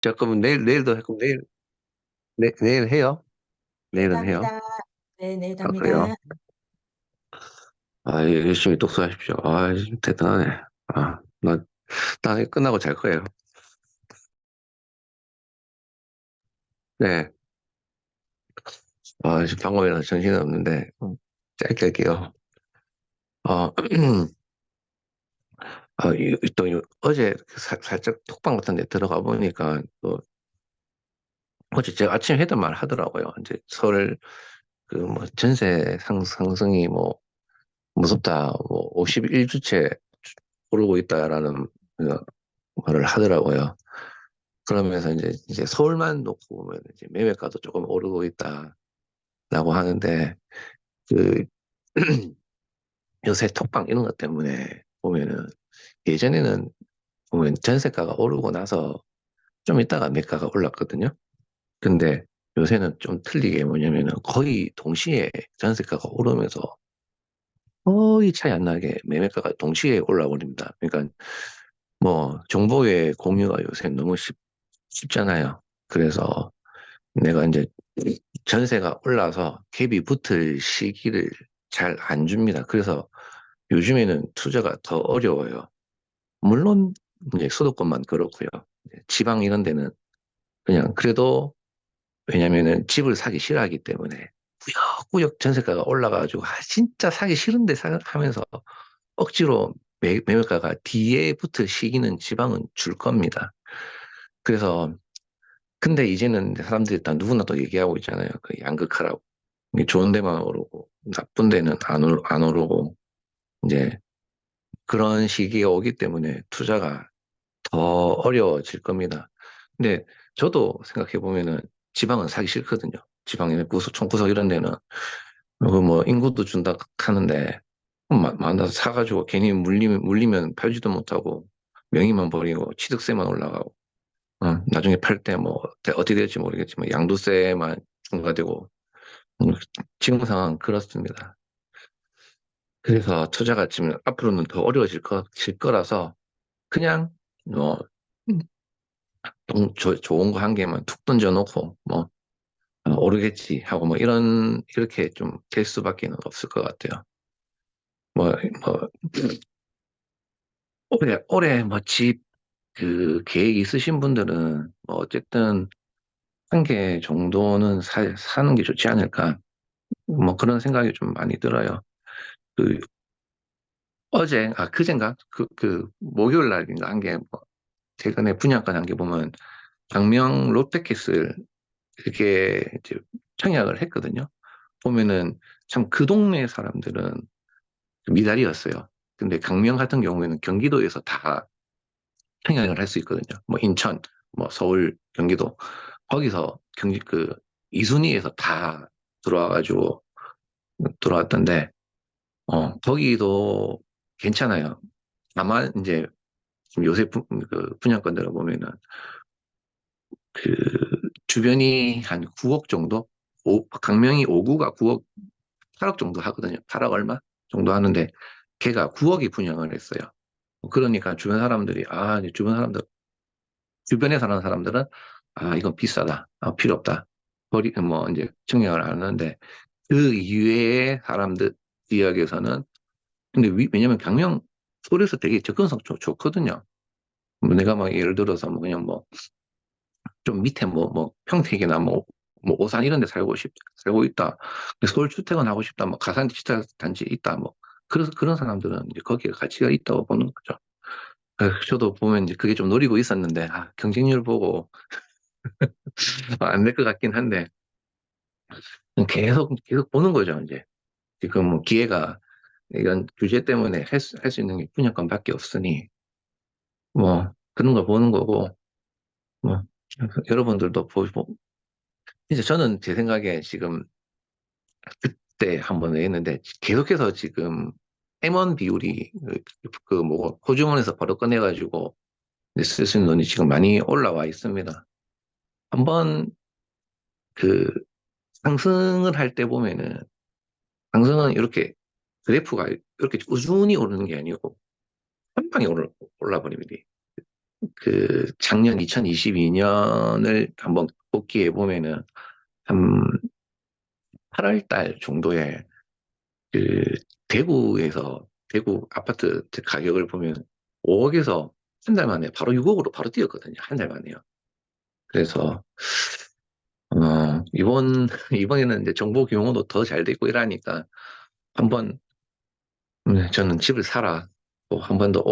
자, 그러면 내일도 할 거면 내일 해요? 내일은 해요? 답니다. 네, 네, 아, 그래요? 답니다. 아, 열심히 독서하십시오. 아, 대단하네. 아, 나 끝나고 잘 거예요. 네. 아, 지금 방금이라서 정신이 없는데, 짧게 할게요. 어, 어제 살짝 톡방 같은 데 들어가 보니까, 또, 어제 제가 아침에 했던 말 하더라고요. 이제 뭐, 전세 상승이 뭐, 무섭다, 뭐, 51주째 오르고 있다라는 말을 하더라고요. 그러면서 이제 서울만 놓고 보면 이제 매매가도 조금 오르고 있다라고 하는데, 그, 요새 톡방 이런 것 때문에 보면은 예전에는 보면 전세가가 오르고 나서 좀 있다가 매가가 올랐거든요. 근데 요새는 좀 틀리게 뭐냐면은 거의 동시에 전세가가 오르면서 거의 차이 안 나게 매매가가 동시에 올라버립니다. 그러니까 뭐 정보의 공유가 요새 너무 쉽잖아요. 그래서 내가 이제 전세가 올라서 갭이 붙을 시기를 잘 안 줍니다. 그래서 요즘에는 투자가 더 어려워요. 물론 이제 수도권만 그렇고요. 지방 이런 데는 그냥 그래도 왜냐면은 집을 사기 싫어하기 때문에 꾸역꾸역 전세가가 올라가지고 진짜 사기 싫은데 하면서 억지로 매물가가 뒤에 붙을 시기는 지방은 줄 겁니다. 그래서 근데 이제는 사람들이 다 누구나 또 얘기하고 있잖아요. 그 양극화라고. 이게 좋은 데만 오르고 나쁜 데는 안 오르고 이제 그런 시기가 오기 때문에 투자가 더 어려워질 겁니다. 근데 저도 생각해 보면은 지방은 사기 싫거든요. 지방에 총구석 이런 데는 뭐 인구도 준다 하는데 만나서 사가지고 괜히 물리면 팔지도 못하고 명의만 버리고 취득세만 올라가고 나중에 팔 때 뭐 어떻게 될지 모르겠지만 양도세만 중과되고 음, 지금 상황 그렇습니다. 그래서 투자가 지금 앞으로는 더 어려워질 거라서 그냥 뭐 좋은 거 한 개만 툭 던져놓고 뭐 오르겠지 하고 뭐 이렇게 좀 될 수밖에 없을 것 같아요. 뭐, 뭐 올해 뭐 집 그 계획 있으신 분들은 뭐 어쨌든 한 개 정도는 사는 게 좋지 않을까 뭐 그런 생각이 좀 많이 들어요. 그 그젠가 목요일 날인가 한 게 뭐 최근에 분양가 한 게 보면 광명 롯데캐슬 이렇게 이제 청약을 했거든요. 보면은 참 그 동네 사람들은 미달이었어요. 근데 강명 같은 경우에는 경기도에서 다 평양을 할 수 있거든요. 뭐 인천, 뭐 서울, 경기도 거기서 이순위에서 다 들어와가지고 들어왔던데 거기도 괜찮아요. 다만 이제 지금 요새 분양권들을 보면은 그 주변이 한 9억 정도, 강명이 5구가 9억, 8억 정도 하거든요. 8억 얼마 정도 하는데 걔가 9억이 분양을 했어요. 그러니까 이제 주변에 사는 사람들은, 이건 비싸다. 필요 없다. 뭐, 이제, 증명을 하는데, 그 이외의 사람들, 지역에서는, 근데 왜냐면 강명, 서울에서 되게 접근성 좋거든요. 뭐 내가 막 예를 들어서 뭐 그냥 뭐, 좀 밑에 평택이나 뭐 오산 이런 데 살고 있다. 근데 서울 출퇴근하고 싶다. 뭐 가산 디지털 단지 있다. 뭐, 그래서 그런 사람들은 이제 거기에 가치가 있다고 보는 거죠. 저도 보면 이제 그게 좀 노리고 있었는데, 경쟁률 보고 안 될 것 같긴 한데, 계속 보는 거죠, 이제. 지금 뭐 기회가 이런 규제 때문에 할 수 있는 게 분양권밖에 없으니, 뭐, 그런 걸 보는 거고, 뭐, 여러분들도 보시고, 이제 저는 제 생각에 지금 그때 한번 했는데, 계속해서 지금 M1 비율이 호주머니에서 바로 꺼내가지고 쓸 수 있는 돈이 지금 많이 올라와 있습니다. 한번 그 상승을 할 때 보면은, 상승은 이렇게 그래프가 이렇게 우순히 오르는 게 아니고, 한 방에 올라버립니다. 작년 2022년을 한번 복귀해 보면은 한 8월 달 정도에 그 대구 아파트 가격을 보면 5억에서 한 달 만에 바로 6억으로 바로 뛰었거든요. 한 달 만에요. 그래서 이번에는 이제 정보 경호도 더 잘 되고 이러니까 한번 저는 집을 사라. 또 한 번 더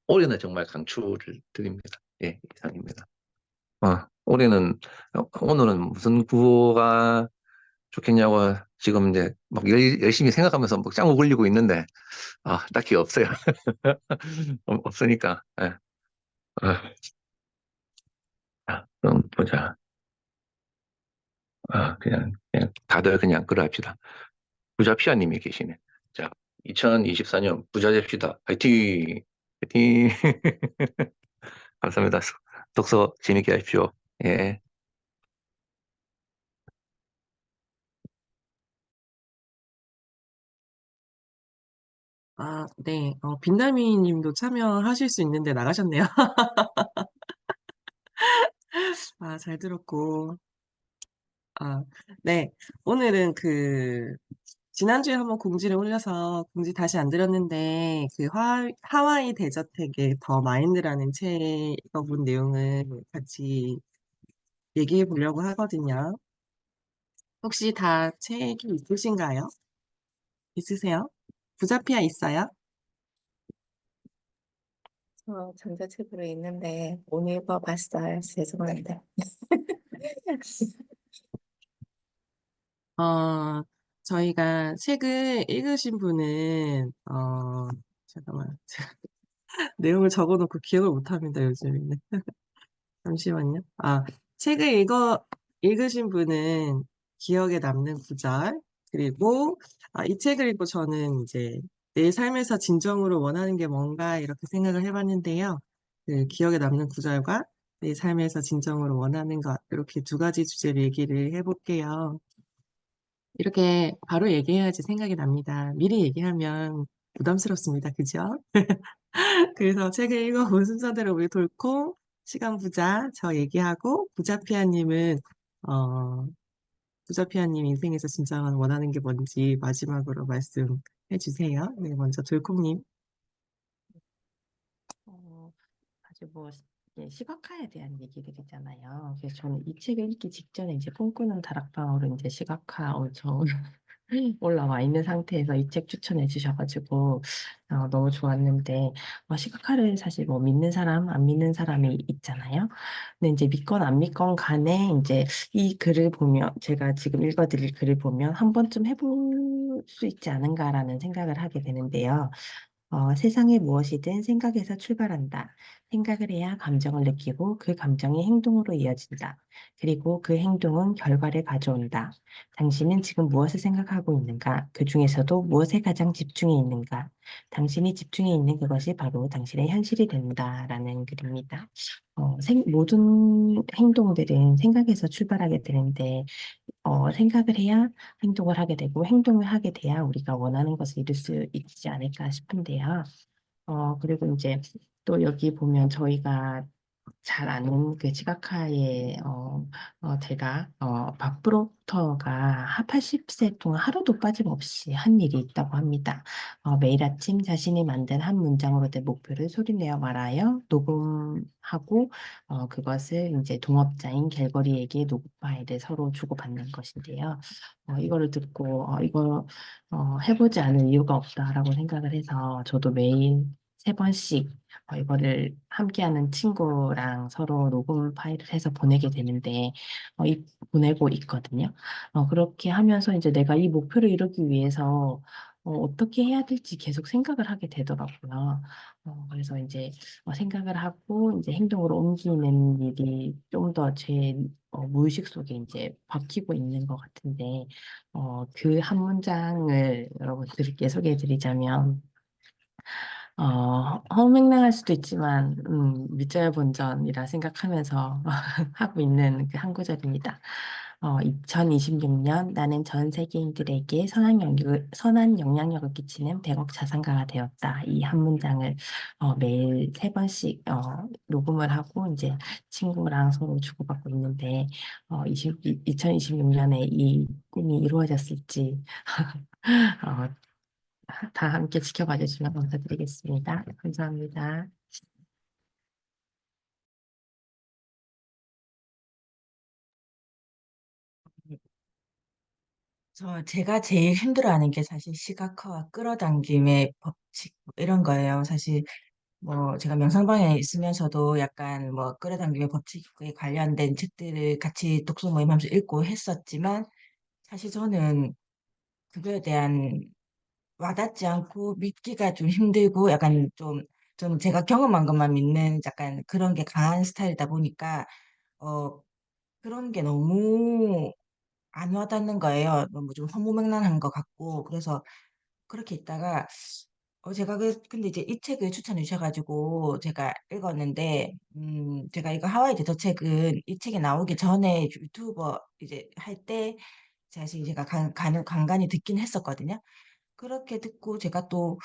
올해는 정말 강추를 드립니다. 예, 이상입니다. 올해는 오늘은 무슨 구호가 좋겠냐고 지금 이제 막 열심히 생각하면서 막 짱구 굴리고 있는데 딱히 없어요. 없으니까. 예. 아, 그럼 보자. 그냥 다들 그냥 그러합시다. 부자 피아님이 계시네. 자, 2024년 부자 됩시다. 화이팅! 화이팅! 감사합니다. 독서 재밌게 하십시오. 예. 아, 네. 빈나미 님도 참여하실 수 있는데 나가셨네요. 아, 잘 들었고. 아, 네. 오늘은 지난주에 한번 공지를 올려서 공지 다시 안 드렸는데, 하와이 대저택의 더 마인드라는 책 읽어본 내용을 같이 얘기해 보려고 하거든요. 혹시 다 책이 있으신가요? 있으세요? 부자피아 있어요? 전자책으로 있는데 못 읽어봤어요. 죄송한데. 어, 저희가 책을 읽으신 분은, 잠깐만. 내용을 적어놓고 기억을 못합니다, 요즘에는. 잠시만요. 책을 읽으신 분은 기억에 남는 구절, 그리고, 이 책을 읽고 저는 이제 내 삶에서 진정으로 원하는 게 뭔가 이렇게 생각을 해봤는데요. 기억에 남는 구절과 내 삶에서 진정으로 원하는 것, 이렇게 두 가지 주제를 얘기를 해볼게요. 이렇게 바로 얘기해야지 생각이 납니다. 미리 얘기하면 부담스럽습니다. 그죠? 그래서 책을 읽어본 순서대로 우리 돌고, 시간 부자, 저 얘기하고, 부자피아님은, 어, 부자피아님 인생에서 진짜 원하는 게 뭔지 마지막으로 말씀해 주세요. 네, 먼저 돌콩님. 어, 아주 예, 시각화에 대한 얘기들이잖아요. 그래서 저는 이 책을 읽기 직전에 이제 꿈꾸는 다락방으로 이제 시각화 엄청 올라와 있는 상태에서 이 책 추천해 주셔가지고 너무 좋았는데 시각화를 사실 뭐 믿는 사람, 안 믿는 사람이 있잖아요. 근데 이제 믿건 안 믿건 간에 이제 이 글을 보면 제가 지금 읽어드릴 글을 보면 한 번쯤 해볼 수 있지 않은가라는 생각을 하게 되는데요. 세상에 무엇이든 생각에서 출발한다. 생각을 해야 감정을 느끼고 그 감정이 행동으로 이어진다. 그리고 그 행동은 결과를 가져온다. 당신은 지금 무엇을 생각하고 있는가? 그 중에서도 무엇에 가장 집중해 있는가? 당신이 집중해 있는 그것이 바로 당신의 현실이 된다라는 글입니다. 모든 행동들은 생각에서 출발하게 되는데, 생각을 해야 행동을 하게 되고, 행동을 하게 돼야 우리가 원하는 것을 이룰 수 있지 않을까 싶은데요. 그리고 이제 또 여기 보면 저희가 잘 아는 그 지각하에 제가 박 프로터가 80세 동안 하루도 빠짐없이 한 일이 있다고 합니다. 매일 아침 자신이 만든 한 문장으로 된 목표를 소리내어 말하여 녹음하고 그것을 이제 동업자인 갤거리에게 녹음 파일을 서로 주고받는 것인데요. 이거를 듣고 이거 해보지 않을 이유가 없다라고 생각을 해서 저도 매일 3번씩 이거를 함께하는 친구랑 서로 녹음 파일을 해서 보내게 되는데, 보내고 있거든요. 그렇게 하면서 이제 내가 이 목표를 이루기 위해서 떻게 해야 될지 계속 생각을 하게 되더라고요. 그래서 이제 생각을 하고 이제 행동으로 옮기는 일이 좀 더 제 무의식 속에 이제 박히고 있는 것 같은데, 그 한 문장을 여러분들께 소개해 드리자면, 허밍맹할 수도 있지만, 밑절 본전이라 생각하면서 하고 있는 그 한 구절입니다. 2026년 나는 전 세계인들에게 선한 영향력을 끼치는 100억 자산가가 되었다. 이 한 문장을 매일 3번씩 녹음을 하고 이제 친구랑 서로 주고받고 있는데 2026년에 이 꿈이 이루어졌을지 어, 다 함께 지켜봐 주시면 감사드리겠습니다. 감사합니다. 제가 제일 힘들어하는 게 사실 시각화와 끌어당김의 법칙 뭐 이런 거예요. 사실 뭐 제가 명상방에 있으면서도 약간 뭐 끌어당김의 법칙에 관련된 책들을 같이 독서 모임하면서 읽고 했었지만 사실 저는 그거에 대한 와닿지 않고 믿기가 좀 힘들고 약간 좀 제가 경험한 것만 믿는 약간 그런 게 강한 스타일이다 보니까 어 그런 게 너무 안 와닿는 거예요. 너무 좀 허무맹랑한 것 같고 그래서 그렇게 있다가 제가 근데 이제 이 책을 추천해 주셔가지고 제가 읽었는데 제가 이거 하와이 대도 책은 이 책이 나오기 전에 유튜버 이제 할 때 사실 제가 간간히 듣긴 했었거든요. 그렇게 듣고 제가 또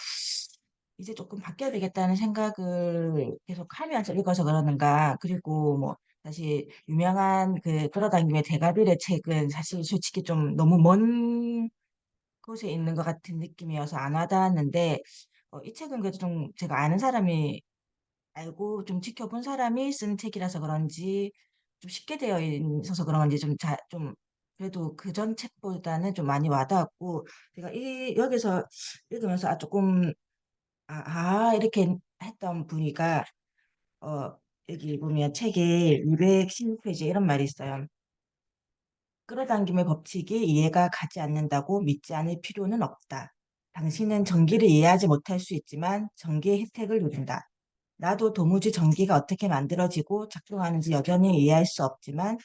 이제 조금 바뀌어야 되겠다는 생각을 계속 하면서 읽어서 그러는가. 그리고 뭐 사실 유명한 그 끌어당김의 대가들의 책은 사실 솔직히 좀 너무 먼 곳에 있는 것 같은 느낌이어서 안 와닿았는데 이 책은 그래도 좀 제가 아는 사람이 알고 좀 지켜본 사람이 쓴 책이라서 그런지 좀 쉽게 되어 있어서 그런 건지 좀 그래도 그 전 책보다는 좀 많이 와닿았고 제가 여기서 읽으면서 조금 이렇게 했던 분위가 어 여기 보면 책에 216페이지에 이런 말이 있어요. 끌어당김의 법칙이 이해가 가지 않는다고 믿지 않을 필요는 없다. 당신은 전기를 이해하지 못할 수 있지만 전기의 혜택을 누린다. 나도 도무지 전기가 어떻게 만들어지고 작동하는지 여전히 이해할 수 없지만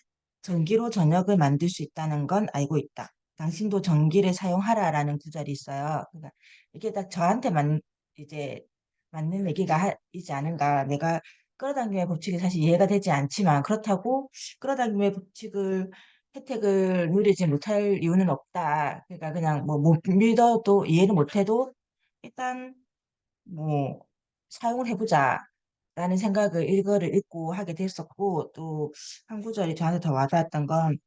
전기로 저녁을 만들 수 있다는 건 알고 있다. 당신도 전기를 사용하라라는 구절이 있어요. 그러니까 이게 딱 이제 맞는 이지 않은가. 내가 끌어당김의 법칙이 사실 이해가 되지 않지만 그렇다고 끌어당김의 법칙을 혜택을 누리지 못할 이유는 없다. 그러니까 그냥 뭐 못 믿어도 이해를 못해도 일단 뭐 사용을 해보자. 라는 생각을 이거를 읽고 하게 됐었고 또 한 구절이 저한테 더 와닿았던 건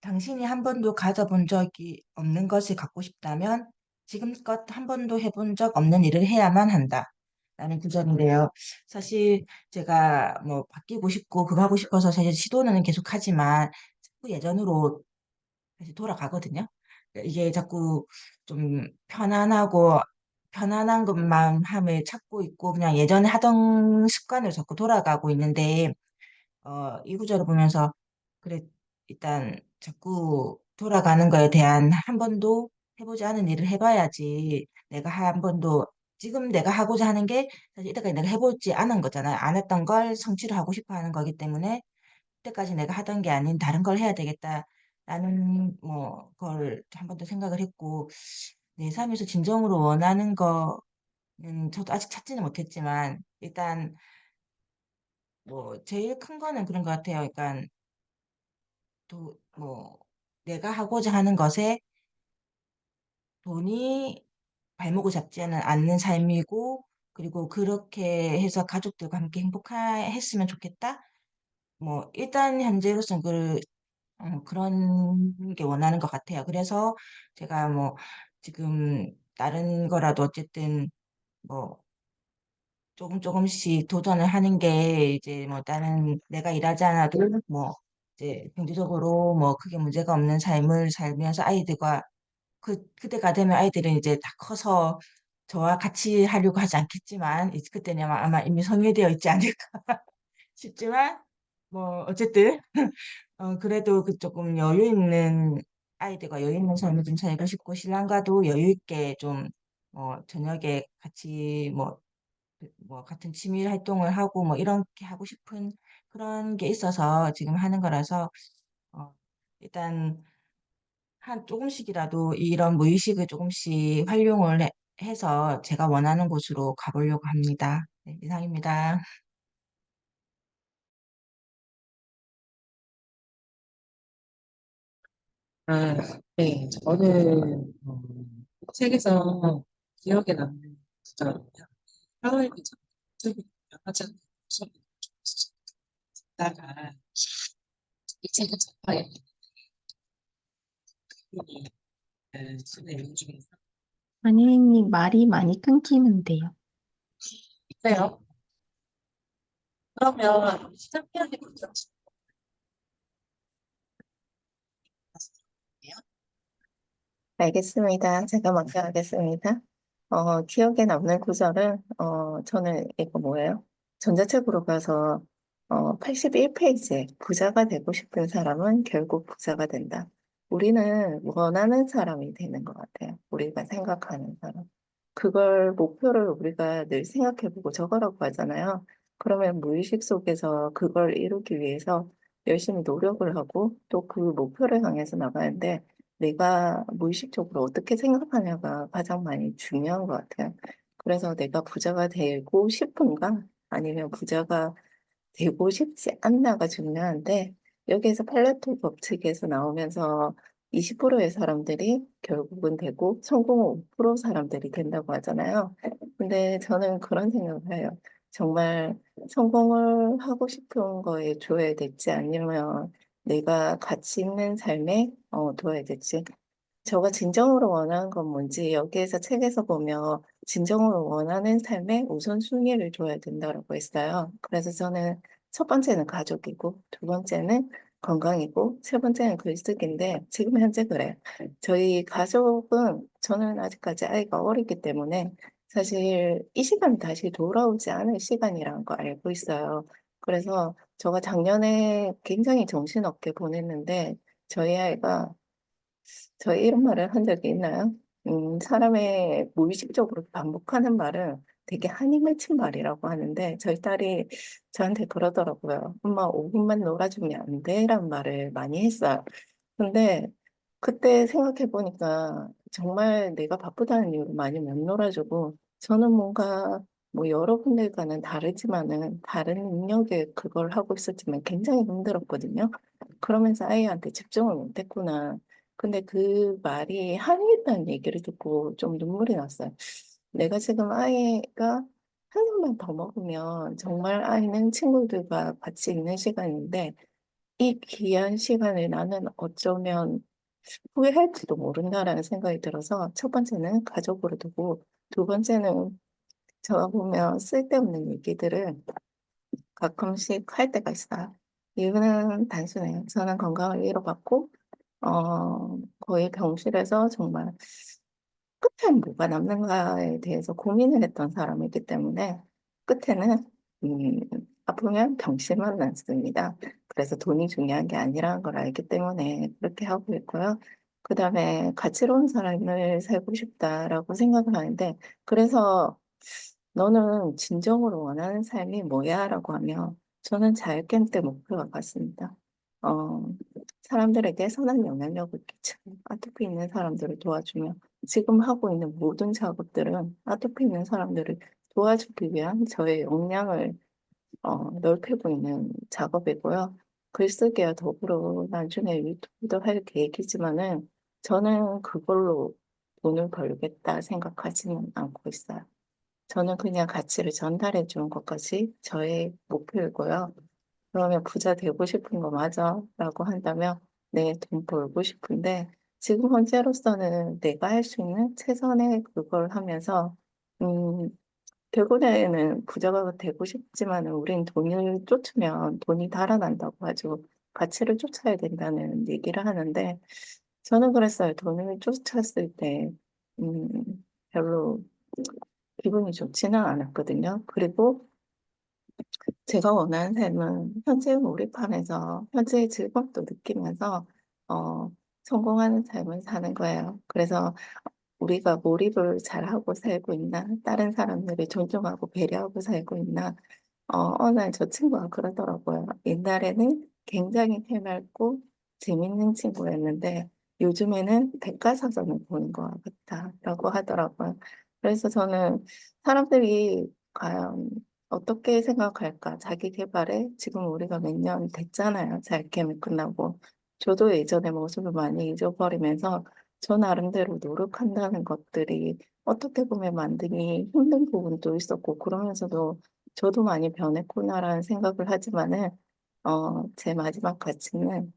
당신이 한 번도 가져본 적이 없는 것을 갖고 싶다면 지금껏 한 번도 해본 적 없는 일을 해야만 한다. 라는 구절인데요. 사실 제가 뭐 바뀌고 싶고 그거 하고 싶어서 사실 시도는 계속 하지만 자꾸 예전으로 다시 돌아가거든요. 이게 자꾸 좀 편안한 것만 함을 찾고 있고 그냥 예전에 하던 습관을 자꾸 돌아가고 있는데 이 구절을 보면서 그래 일단 자꾸 돌아가는 거에 대한 한 번도 해보지 않은 일을 해봐야지 내가 한 번도 지금 내가 하고자 하는 게 사실 이때까지 내가 해보지 않은 거잖아요. 안 했던 걸 성취를 하고 싶어 하는 거기 때문에 그때까지 내가 하던 게 아닌 다른 걸 해야 되겠다라는 뭐 걸 한 번 더 생각을 했고 내 삶에서 진정으로 원하는 거는 저도 아직 찾지는 못했지만 일단 뭐 제일 큰 거는 그런 것 같아요. 그러니까 뭐 내가 하고자 하는 것에 돈이 발목을 잡지 않는 삶이고 그리고 그렇게 해서 가족들과 함께 행복했으면 좋겠다. 뭐 일단 현재로서는 그런 게 원하는 것 같아요. 그래서 제가 뭐 지금 다른 거라도 어쨌든 뭐 조금씩 도전을 하는 게 이제 뭐 다른 내가 일하지 않아도 뭐 이제 경제적으로 뭐 크게 문제가 없는 삶을 살면서 아이들과 그때가 되면 아이들은 이제 다 커서 저와 같이 하려고 하지 않겠지만 이제 그때는 아마 이미 성회되어 있지 않을까 싶지만 뭐 어쨌든 그래도 그 조금 여유 있는 아이들과 여유 있는 삶을 좀 살고 싶고 신랑과도 여유 있게 좀 저녁에 같이 뭐 같은 취미 활동을 하고 뭐 이렇게 하고 싶은 그런 게 있어서 지금 하는 거라서 어, 일단 한 조금씩이라도 이런 무의식을 조금씩 해서 제가 원하는 곳으로 가보려고 합니다. 네, 이상입니다. 아, 네, 저는 책에서 기억에 남는 구절은요. 하와이 유튜브 하잖아요. 다가 이 책을 접하게 되는 그 내용 중에서 안혜인님 말이 많이 끊기면 돼요. 있어요. 그러면 시작해야 될 거죠. 알겠습니다. 제가 먼저 하겠습니다. 기억에 남는 구절은, 저는 이거 뭐예요? 전자책으로 가서, 81페이지에 부자가 되고 싶은 사람은 결국 부자가 된다. 우리는 원하는 사람이 되는 것 같아요. 우리가 생각하는 사람. 그걸 목표를 우리가 늘 생각해보고 적으라고 하잖아요. 그러면 무의식 속에서 그걸 이루기 위해서 열심히 노력을 하고 또 그 목표를 향해서 나가는데 내가 무의식적으로 어떻게 생각하냐가 가장 많이 중요한 것 같아요. 그래서 내가 부자가 되고 싶은가? 아니면 부자가 되고 싶지 않나가 중요한데, 여기에서 팔레토 법칙에서 나오면서 20%의 사람들이 결국은 되고 성공은 5% 사람들이 된다고 하잖아요. 근데 저는 그런 생각을 해요. 정말 성공을 하고 싶은 거에 줘야 될지 아니면 내가 가치 있는 삶에 둬야 될지. 저가 진정으로 원하는 건 뭔지 여기에서 책에서 보면 진정으로 원하는 삶에 우선순위를 둬야 된다고 했어요. 그래서 저는 첫 번째는 가족이고 두 번째는 건강이고 세 번째는 글쓰기인데 지금 현재 그래요. 저희 가족은 저는 아직까지 아이가 어리기 때문에 사실 이 시간 다시 돌아오지 않을 시간이라는 거 알고 있어요. 그래서 저가 작년에 굉장히 정신없게 보냈는데 저희 아이가 저희 이런 말을 한 적이 있나요? 사람의 무의식적으로 반복하는 말은 되게 한이 맺힌 말이라고 하는데 저희 딸이 저한테 그러더라고요. 엄마 5분만 놀아주면 안 돼? 라는 말을 많이 했어요. 근데 그때 생각해 보니까 정말 내가 바쁘다는 이유로 많이 못 놀아주고 저는 뭔가 뭐 여러분들과는 다르지만은 다른 능력에 그걸 하고 있었지만 굉장히 힘들었거든요. 그러면서 아이한테 집중을 못했구나. 근데 그 말이 한이있다는 얘기를 듣고 좀 눈물이 났어요. 내가 지금 아이가 한 살만 더 먹으면 정말 아이는 친구들과 같이 있는 시간인데 이 귀한 시간을 나는 어쩌면 후회할지도 모른다라는 생각이 들어서 첫 번째는 가족으로 두고 두 번째는 저 보면 쓸데없는 얘기들을 가끔씩 할 때가 있어요. 이유는 단순해요. 저는 건강을 잃어봤고 거의 병실에서 정말 끝에 뭐가 남는가에 대해서 고민을 했던 사람이기 때문에 끝에는 음, 아프면 병실만 남습니다. 그래서 돈이 중요한 게 아니라는 걸 알기 때문에 그렇게 하고 있고요. 그 다음에 가치로운 삶을 살고 싶다라고 생각을 하는데 그래서 너는 진정으로 원하는 삶이 뭐야? 라고 하면 저는 자유겜 때 목표가 같습니다. 어, 사람들에게 선한 영향력을 끼치고 아토피 있는 사람들을 도와주며 지금 하고 있는 모든 작업들은 아토피 있는 사람들을 도와주기 위한 저의 역량을 넓히고 있는 작업이고요. 글쓰기와 더불어 나중에 유튜브도 할 계획이지만은 저는 그걸로 돈을 벌겠다 생각하지는 않고 있어요. 저는 그냥 가치를 전달해 주는 것까지 저의 목표이고요. 그러면 부자 되고 싶은 거 맞아? 라고 한다면, 네, 돈 벌고 싶은데, 지금 현재로서는 내가 할 수 있는 최선의 그걸 하면서, 음, 결국에는 부자가 되고 싶지만 우린 돈을 쫓으면 돈이 달아난다고 하죠. 가치를 쫓아야 된다는 얘기를 하는데, 저는 그랬어요. 돈을 쫓았을 때, 별로 기분이 좋지는 않았거든요. 그리고 제가 원하는 삶은 현재의 몰입하면서 현재의 즐겁도 느끼면서 어, 성공하는 삶을 사는 거예요. 그래서 우리가 몰입을 잘하고 살고 있나, 다른 사람들을 존중하고 배려하고 살고 있나, 어느 날 저 친구가 그러더라고요. 옛날에는 굉장히 해맑고 재밌는 친구였는데 요즘에는 백과사전을 보는 것 같다라고 하더라고요. 그래서 저는 사람들이 과연 어떻게 생각할까? 자기 개발에 지금 우리가 몇 년 됐잖아요. 잘 캠이 끝나고. 저도 예전의 모습을 많이 잊어버리면서 저 나름대로 노력한다는 것들이 어떻게 보면 만들기 힘든 부분도 있었고, 그러면서도 저도 많이 변했구나라는 생각을 하지만은, 제 마지막 가치는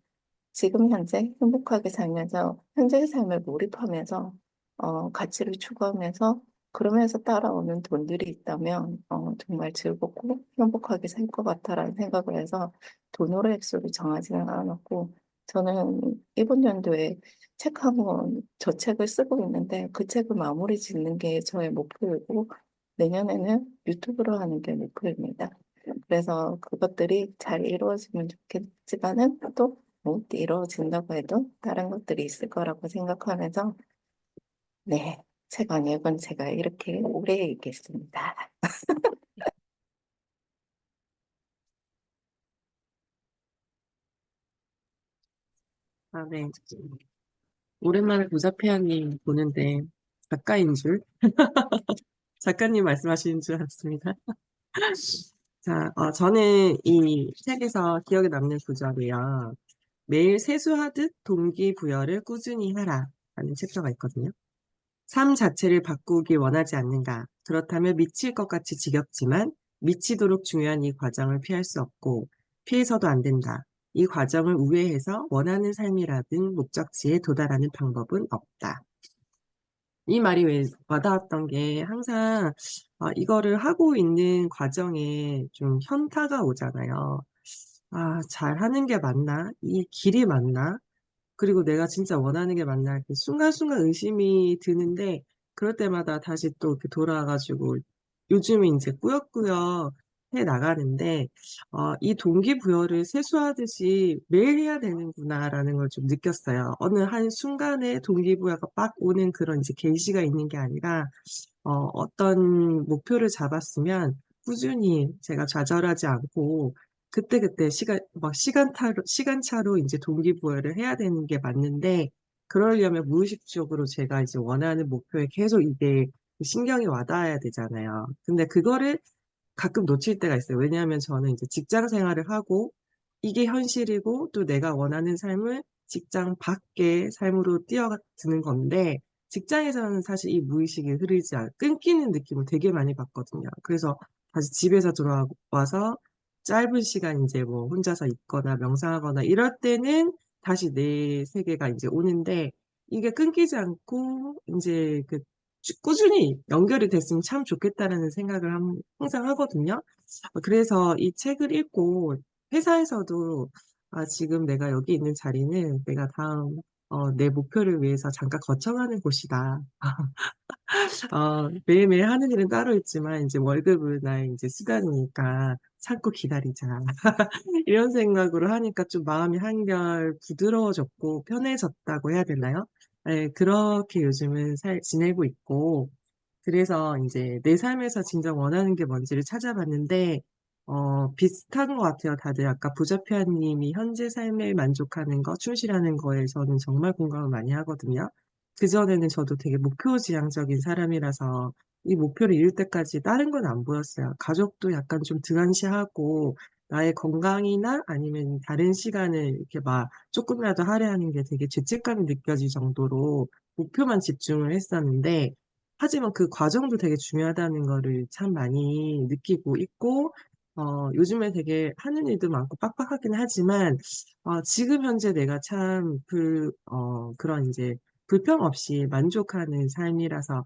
지금 현재 행복하게 살면서 현재의 삶을 몰입하면서 가치를 추구하면서 그러면서 따라오는 돈들이 있다면 정말 즐겁고 행복하게 살 것 같다라는 생각을 해서 돈으로 액수를 정하지는 않았고 저는 이번 연도에 책 한 권, 저 책을 쓰고 있는데 그 책을 마무리 짓는 게 저의 목표이고 내년에는 유튜브로 하는 게 목표입니다. 그래서 그것들이 잘 이루어지면 좋겠지만은 또 못 이루어진다고 해도 다른 것들이 있을 거라고 생각하면서 네, 책 안 읽은 제가 이렇게 오래 읽겠습니다. 아, 네. 오랜만에 고자페아님 보는데 작가인 줄, 작가님 말씀하시는 줄 알았습니다. 자, 저는 이 책에서 기억에 남는 구절이요. 매일 세수하듯 동기부여를 꾸준히 하라 라는 챕터가 있거든요. 삶 자체를 바꾸길 원하지 않는가? 그렇다면 미칠 것 같이 지겹지만 미치도록 중요한 이 과정을 피할 수 없고 피해서도 안 된다. 이 과정을 우회해서 원하는 삶이라든 목적지에 도달하는 방법은 없다. 이 말이 왜 와닿았던 게 항상 이거를 하고 있는 과정에 좀 현타가 오잖아요. 아, 잘하는 게 맞나? 이 길이 맞나? 그리고 내가 진짜 원하는 게 맞나 이렇게 순간순간 의심이 드는데 그럴 때마다 다시 또 이렇게 돌아와가지고 요즘에 이제 꾸역꾸역 해 나가는데 이 동기부여를 세수하듯이 매일 해야 되는구나라는 걸 좀 느꼈어요. 어느 한 순간에 동기부여가 빡 오는 그런 이제 계시가 있는 게 아니라 어떤 목표를 잡았으면 꾸준히 제가 좌절하지 않고 그때그때 시간차로 이제 동기부여를 해야 되는 게 맞는데, 그러려면 무의식적으로 제가 이제 원하는 목표에 계속 이게 신경이 와닿아야 되잖아요. 근데 그거를 가끔 놓칠 때가 있어요. 왜냐하면 저는 이제 직장 생활을 하고 이게 현실이고 또 내가 원하는 삶을 직장 밖의 삶으로 뛰어드는 건데 직장에서는 사실 이 무의식이 끊기는 느낌을 되게 많이 받거든요. 그래서 다시 집에서 돌아와서 짧은 시간 이제 뭐 혼자서 있거나 명상하거나 이럴 때는 다시 내 세계가 이제 오는데 이게 끊기지 않고 이제 꾸준히 연결이 됐으면 참 좋겠다라는 생각을 항상 하거든요. 그래서 이 책을 읽고 회사에서도 지금 내가 여기 있는 자리는 내가 다음 내 목표를 위해서 잠깐 거쳐가는 곳이다. 매일매일 하는 일은 따로 있지만 이제 월급은 나의 이제 수단이니까 참고 기다리자. 이런 생각으로 하니까 좀 마음이 한결 부드러워졌고 편해졌다고 해야 되나요? 네, 그렇게 요즘은 지내고 있고 그래서 이제 내 삶에서 진정 원하는 게 뭔지를 찾아봤는데, 비슷한 것 같아요. 다들 아까 부자피아님이 현재 삶에 만족하는 거, 충실하는 거에 저는 정말 공감을 많이 하거든요. 그전에는 저도 되게 목표지향적인 사람이라서 이 목표를 이룰 때까지 다른 건 안 보였어요. 가족도 약간 좀 등한시하고, 나의 건강이나 아니면 다른 시간을 이렇게 막 조금이라도 할애하는 게 되게 죄책감이 느껴질 정도로 목표만 집중을 했었는데, 하지만 그 과정도 되게 중요하다는 거를 참 많이 느끼고 있고, 요즘에 되게 하는 일도 많고 빡빡하긴 하지만, 지금 현재 내가 참 그런 이제 불평 없이 만족하는 삶이라서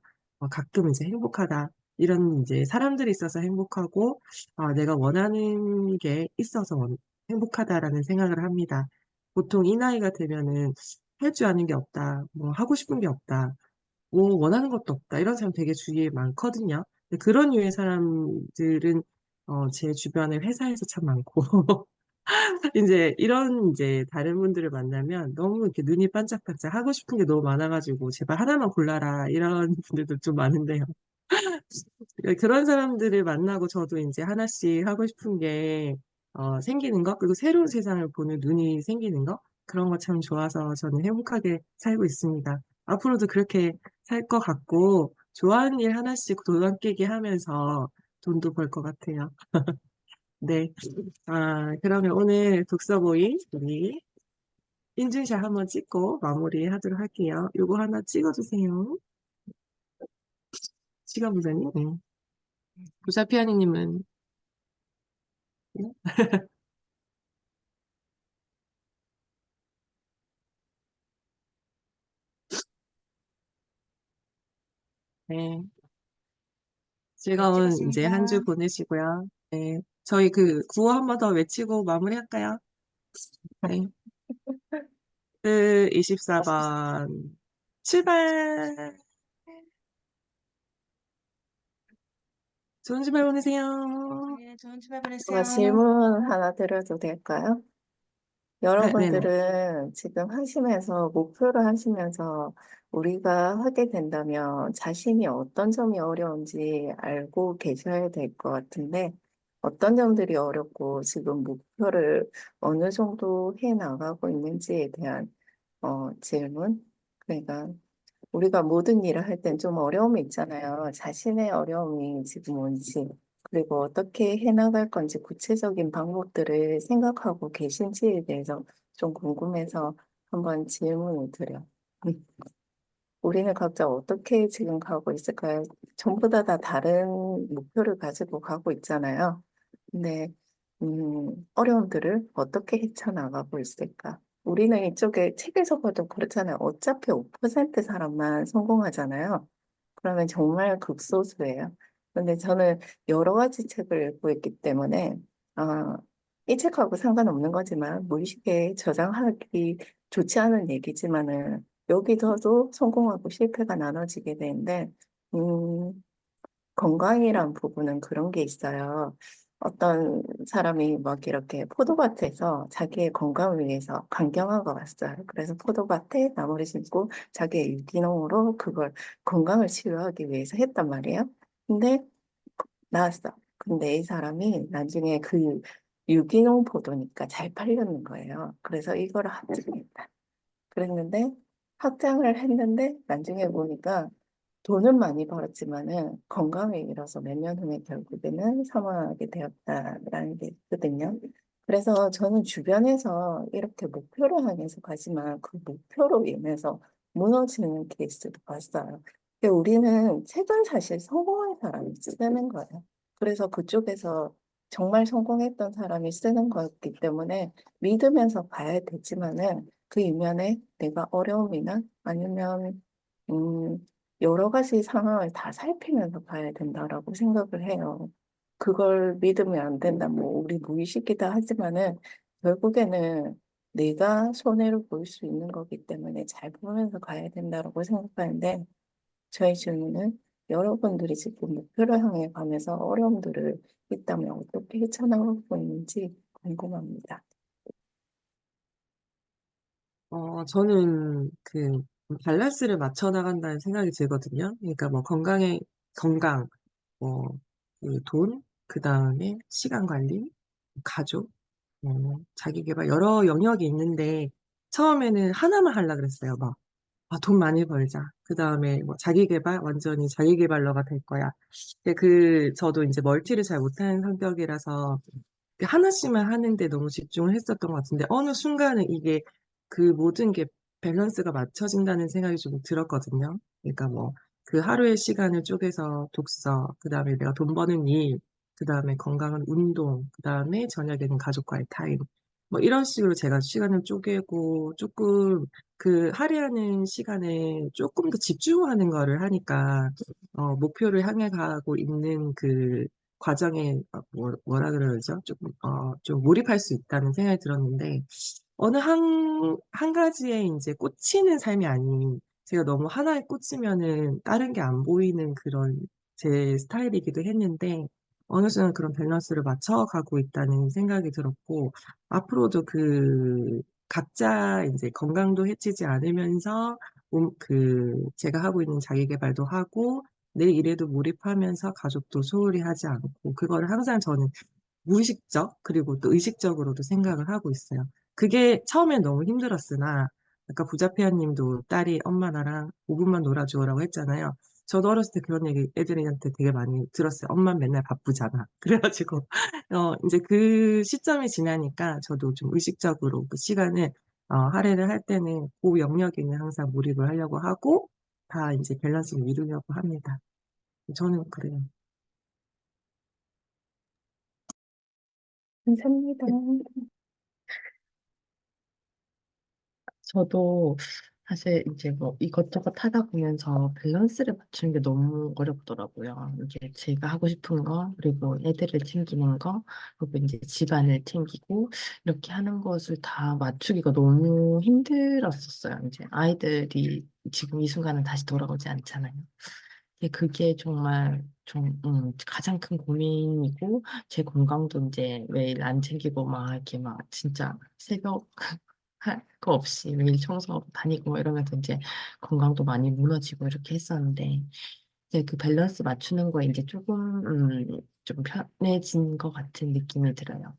가끔 이제 행복하다. 이런 이제 사람들이 있어서 행복하고, 내가 원하는 게 있어서 행복하다라는 생각을 합니다. 보통 이 나이가 되면은 할 줄 아는 게 없다. 뭐 하고 싶은 게 없다. 뭐 원하는 것도 없다. 이런 사람 되게 주위에 많거든요. 근데 그런 류의 사람들은 제 주변에 회사에서 참 많고 이제 이런 이제 다른 분들을 만나면 너무 이렇게 눈이 반짝반짝 하고 싶은 게 너무 많아가지고 제발 하나만 골라라 이런 분들도 좀 많은데요. 그런 사람들을 만나고 저도 이제 하나씩 하고 싶은 게 생기는 거 그리고 새로운 세상을 보는 눈이 생기는 거 그런 거 참 좋아서 저는 행복하게 살고 있습니다. 앞으로도 그렇게 살 것 같고 좋아하는 일 하나씩 도장 깨기 하면서 돈도 벌 것 같아요. 네. 그러면 오늘 독서 모임 우리 인증샷 한번 찍고 마무리 하도록 할게요. 요거 하나 찍어주세요. 시간 부자님. 네. 부자피아니님은 네. 즐거운 이제 한 주 찍었습니다. 보내시고요. 네. 저희 그 구호 한 번 더 외치고 마무리할까요? 네. 24번 출발! 좋은 주말 보내세요. 네, 좋은 주말 제가 보내세요. 질문 하나 드려도 될까요? 네네. 여러분들은 지금 하시면서, 목표를 하시면서 우리가 하게 된다면 자신이 어떤 점이 어려운지 알고 계셔야 될 것 같은데, 어떤 점들이 어렵고 지금 목표를 어느 정도 해 나가고 있는지에 대한 질문? 그러니까 우리가 모든 일을 할 땐 좀 어려움이 있잖아요. 자신의 어려움이 지금 뭔지, 그리고 어떻게 해나갈 건지 구체적인 방법들을 생각하고 계신지에 대해서 좀 궁금해서 한번 질문을 드려. 음, 우리는 각자 어떻게 지금 가고 있을까요? 전부 다 다른 목표를 가지고 가고 있잖아요. 근데 어려움들을 어떻게 헤쳐나가고 있을까? 우리는 이쪽에 책에서 봐도 그렇잖아요. 어차피 5% 사람만 성공하잖아요. 그러면 정말 극소수예요. 근데 저는 여러 가지 책을 읽고 있기 때문에 아, 이 책하고 상관없는 거지만 무의식에 저장하기 좋지 않은 얘기지만은 여기서도 성공하고 실패가 나눠지게 되는데 음, 건강이란 부분은 그런 게 있어요. 어떤 사람이 막 이렇게 포도밭에서 자기의 건강을 위해서 강경화가 왔어요. 그래서 포도밭에 나무를 심고 자기의 유기농으로 그걸 건강을 치유하기 위해서 했단 말이에요. 근데 나왔어. 근데 이 사람이 나중에 그 유기농 포도니까 잘 팔렸는 거예요. 그래서 이거를 합작했다. 그랬는데 확장을 했는데 나중에 보니까 돈은 많이 벌었지만은 건강을 잃어서 몇 년 후에 결국에는 사망하게 되었다라는 게 있거든요. 그래서 저는 주변에서 이렇게 목표를 향해서 가지만 그 목표로 인해서 무너지는 케이스도 봤어요. 근데 우리는 책은 사실 성공한 사람이 쓰는 거예요. 그래서 그쪽에서 정말 성공했던 사람이 쓰는 거였기 때문에 믿으면서 봐야 되지만은 그 이면에 내가 어려움이나 아니면 음, 여러 가지 상황을 다 살피면서 봐야 된다라고 생각을 해요. 그걸 믿으면 안 된다. 뭐 우리 무의식이다 하지만은 결국에는 내가 손해를 볼 수 있는 거기 때문에 잘 보면서 가야 된다라고 생각하는데 저희 질문은 여러분들이 지금 목표를 향해 가면서 어려움들을 있다면 어떻게 헤쳐나가고 있는지 궁금합니다. 저는 그 밸런스를 맞춰 나간다는 생각이 들거든요. 그러니까 뭐 건강, 뭐, 그 돈, 그 다음에 시간 관리, 가족, 자기 개발, 여러 영역이 있는데, 처음에는 하나만 하려고 그랬어요. 막, 돈 많이 벌자. 그 다음에 뭐 자기 개발, 완전히 자기 개발러가 될 거야. 근데 저도 이제 멀티를 잘 못하는 성격이라서, 그 하나씩만 하는데 너무 집중을 했었던 것 같은데 어느 순간은 이게 그 모든 게 밸런스가 맞춰진다는 생각이 좀 들었거든요. 그러니까 뭐 그 하루의 시간을 쪼개서 독서, 그 다음에 내가 돈 버는 일, 그 다음에 건강한 운동, 그 다음에 저녁에는 가족과의 타임. 뭐 이런 식으로 제가 시간을 쪼개고 조금 그 할애하는 시간에 조금 더 집중하는 거를 하니까 목표를 향해 가고 있는 그 과정에 뭐라 그러죠? 좀 몰입할 수 있다는 생각이 들었는데, 어느 한 가지에 이제 꽂히는 삶이 아닌, 제가 너무 하나에 꽂히면은 다른 게 안 보이는 그런 제 스타일이기도 했는데, 어느 순간 그런 밸런스를 맞춰가고 있다는 생각이 들었고, 앞으로도 각자 이제 건강도 해치지 않으면서, 제가 하고 있는 자기 개발도 하고, 내 일에도 몰입하면서 가족도 소홀히 하지 않고, 그거를 항상 저는 무의식적, 그리고 또 의식적으로도 생각을 하고 있어요. 그게 처음엔 너무 힘들었으나, 아까 부자페아 님도 딸이 엄마 나랑 5분만 놀아줘라고 했잖아요. 저도 어렸을 때 그런 얘기 애들한테 되게 많이 들었어요. 엄마 맨날 바쁘잖아. 그래가지고, 이제 그 시점이 지나니까 저도 좀 의식적으로 그 시간을 할애를 할 때는 그 영역에는 항상 몰입을 하려고 하고, 다 이제 밸런스를 이루려고 합니다. 저는 그래요. 감사합니다. 저도 사실 이제 뭐 이것저것 하다 보면서 밸런스를 맞추는 게 너무 어렵더라고요. 이제 제가 하고 싶은 거, 그리고 애들을 챙기는 거, 그리고 이제 집안을 챙기고, 이렇게 하는 것을 다 맞추기가 너무 힘들었었어요. 이제 아이들이 지금 이 순간은 다시 돌아오지 않잖아요. 그게 정말 좀, 가장 큰 고민이고, 제 건강도 이제 매일 안 챙기고, 막 이렇게 막 진짜 새벽 할 거 없이 매일 청소하고 다니고 막 이러면서 이제 건강도 많이 무너지고 이렇게 했었는데, 이제 그 밸런스 맞추는 거에 이제 조금, 좀 편해진 것 같은 느낌이 들어요.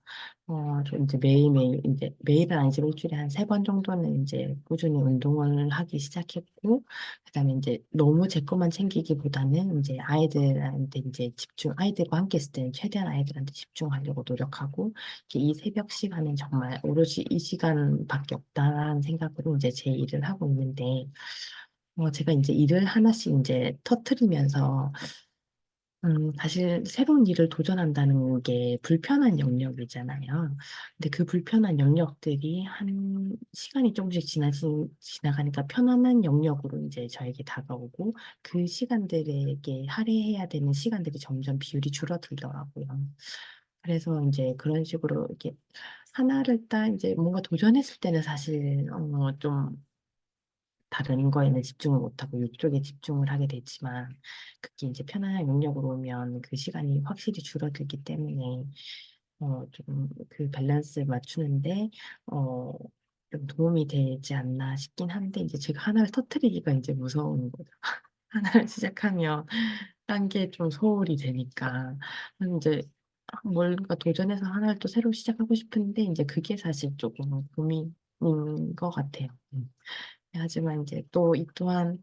저 이제 매일매일, 이제 매일은 아니지만 일주일에 한 3번 정도는 이제 꾸준히 운동을 하기 시작했고, 그다음에 이제 너무 제 것만 챙기기보다는 이제 아이들한테 이제 아이들과 함께 있을 때는 최대한 아이들한테 집중하려고 노력하고, 이렇게 이 새벽 시간은 정말 오롯이 이 시간밖에 없다라는 생각으로 이제 제 일을 하고 있는데, 제가 이제 일을 하나씩 이제 터트리면서, 사실 새로운 일을 도전한다는 게 불편한 영역이잖아요. 근데 그 불편한 영역들이 한 시간이 조금씩 지나가니까 편안한 영역으로 이제 저에게 다가오고, 그 시간들에게 할애해야 되는 시간들이 점점 비율이 줄어들더라고요. 그래서 이제 그런 식으로 이렇게 하나를 딱 이제 뭔가 도전했을 때는 사실, 좀 다른 거에는 집중을 못하고 이쪽에 집중을 하게 되지만, 그게 이제 편안한 영역으로 오면 그 시간이 확실히 줄어들기 때문에 좀 그 밸런스를 맞추는데 어, 좀 도움이 되지 않나 싶긴 한데, 이제 제가 하나를 터뜨리기가 이제 무서운 거죠. 하나를 시작하면 딴 게 좀 소홀히 되니까 이제 뭔가 도전해서 하나를 또 새로 시작하고 싶은데, 이제 그게 사실 조금 고민인 것 같아요. 하지만 이제 또 이 또한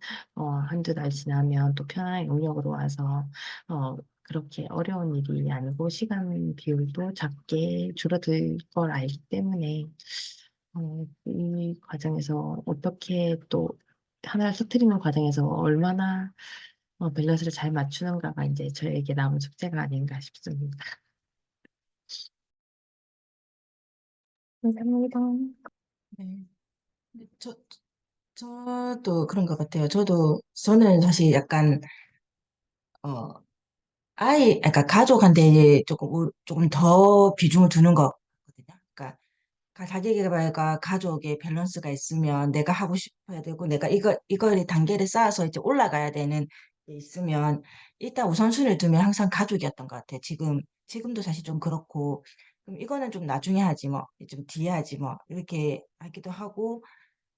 한두 달 지나면 또 편안한 영역으로 와서 그렇게 어려운 일이 아니고 시간 비율도 작게 줄어들 걸 알기 때문에, 이 과정에서 어떻게 또 하나를 터뜨리는 과정에서 얼마나 밸런스를 잘 맞추는가가 이제 저에게 남은 숙제가 아닌가 싶습니다. 감사합니다. 네. 근데 저도 그런 것 같아요. 저는 사실 약간, 어, 그러니까 가족한테 조금 더 비중을 두는 것 같거든요. 그러니까 자기계발과 가족의 밸런스가 있으면 내가 하고 싶어야 되고, 내가 이걸 단계를 쌓아서 이제 올라가야 되는 게 있으면 일단 우선순위를 두면 항상 가족이었던 것 같아요. 지금도 사실 좀 그렇고, 그럼 이거는 좀 나중에 하지 뭐, 좀 뒤에 하지 뭐, 이렇게 하기도 하고,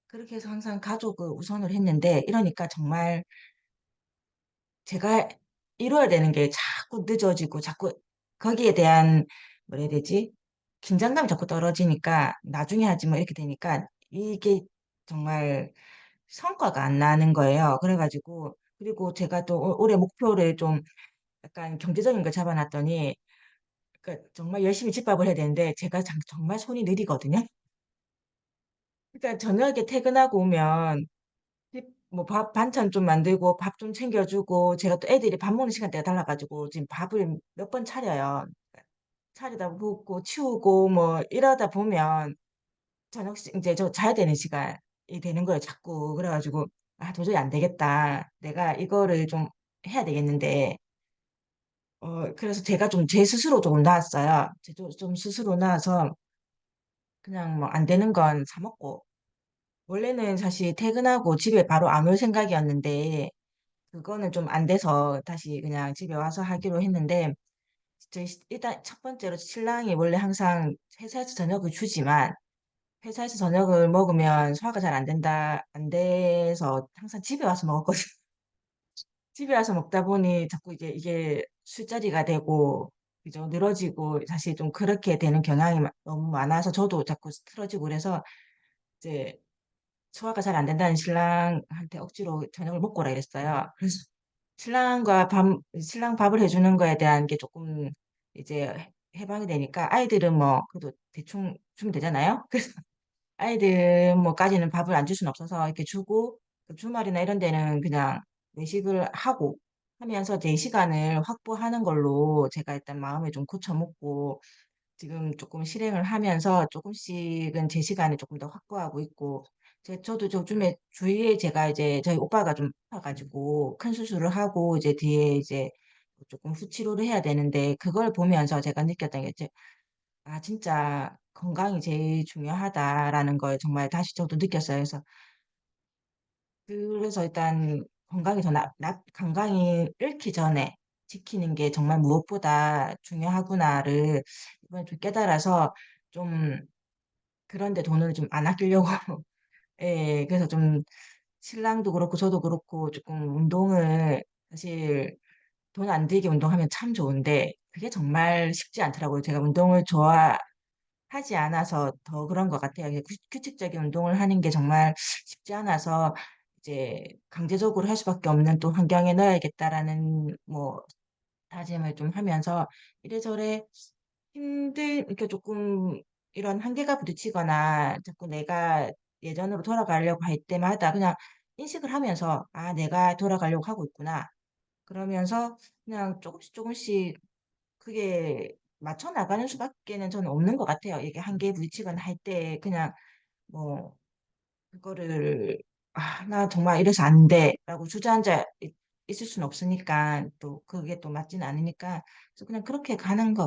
그렇게 해서 항상 가족을 우선을 했는데, 이러니까 정말 제가 이루어야 되는 게 자꾸 늦어지고, 자꾸 거기에 대한, 뭐라 해야 되지? 긴장감이 자꾸 떨어지니까 나중에 하지 뭐 이렇게 되니까 이게 정말 성과가 안 나는 거예요. 그래가지고, 그리고 제가 또 올해 목표를 좀 약간 경제적인 걸 잡아놨더니, 그러니까 정말 열심히 집밥을 해야 되는데 제가 정말 손이 느리거든요. 그러니까 저녁에 퇴근하고 오면 뭐 밥 반찬 좀 만들고 밥 좀 챙겨주고, 제가 또 애들이 밥 먹는 시간대가 달라가지고 지금 밥을 몇 번 차려요. 차리다 붓고 치우고 뭐 이러다 보면 이제 저 자야 되는 시간이 되는 거예요, 자꾸. 그래가지고 아, 도저히 안 되겠다. 내가 이거를 좀 해야 되겠는데, 그래서 제가 좀 제 스스로 조금 나았어요. 좀 스스로 나아서 그냥 뭐 안 되는 건 사 먹고, 원래는 사실 퇴근하고 집에 바로 안 올 생각이었는데 그거는 좀 안 돼서 다시 그냥 집에 와서 하기로 했는데, 일단 첫 번째로 신랑이 원래 항상 회사에서 저녁을 주지만 회사에서 저녁을 먹으면 소화가 잘 안 돼서 항상 집에 와서 먹었거든요. 집에 와서 먹다 보니 자꾸 이제 이게 술자리가 되고, 그죠? 늘어지고, 사실 좀 그렇게 되는 경향이 너무 많아서 저도 자꾸 틀어지고, 그래서 이제 소화가 잘 안 된다는 신랑한테 억지로 저녁을 먹고 오라 그랬어요. 그래서 신랑 밥을 해주는 거에 대한 게 조금 이제 해방이 되니까, 아이들은 뭐 그래도 대충 주면 되잖아요. 아이들 뭐까지는 밥을 안 줄 수는 없어서 이렇게 주고 그 주말이나 이런 데는 그냥 외식을 하고 하면서 제 시간을 확보하는 걸로 제가 일단 마음을 좀 고쳐먹고 지금 조금 실행을 하면서 조금씩은 제 시간을 조금 더 확보하고 있고 저도 요즘에 주위에 제가 이제 저희 오빠가 좀 아파가지고 큰 수술을 하고 이제 뒤에 이제 조금 후치료를 해야 되는데 그걸 보면서 제가 느꼈던 게 이제 아 진짜 건강이 제일 중요하다라는 걸 정말 다시 저도 느꼈어요. 그래서 일단 건강이 잃기 전에 지키는 게 정말 무엇보다 중요하구나를 이번에 좀 깨달아서 좀 그런데 돈을 좀 안 아끼려고 예, 그래서 좀 신랑도 그렇고 저도 그렇고 조금 운동을 사실 돈 안 들게 운동하면 참 좋은데 그게 정말 쉽지 않더라고요. 제가 운동을 좋아하지 않아서 더 그런 것 같아요. 이게 규칙적인 운동을 하는 게 정말 쉽지 않아서 이제 강제적으로 할 수밖에 없는 또 환경에 넣어야겠다라는 뭐 다짐을 좀 하면서 이래저래 이렇게 조금 이런 한계가 부딪히거나 자꾸 내가 예전으로 돌아가려고 할 때마다 그냥 인식을 하면서 아, 내가 돌아가려고 하고 있구나. 그러면서 그냥 조금씩 조금씩 그게 맞춰 나가는 수밖에는 저는 없는 것 같아요. 이게 한계에 부딪히거나 할 때 그냥 뭐 그거를 아, 나 정말 이래서 안 돼라고 주저앉아 있을 수는 없으니까 또 그게 또 맞지는 않으니까 그래서 그냥 그렇게 가는 거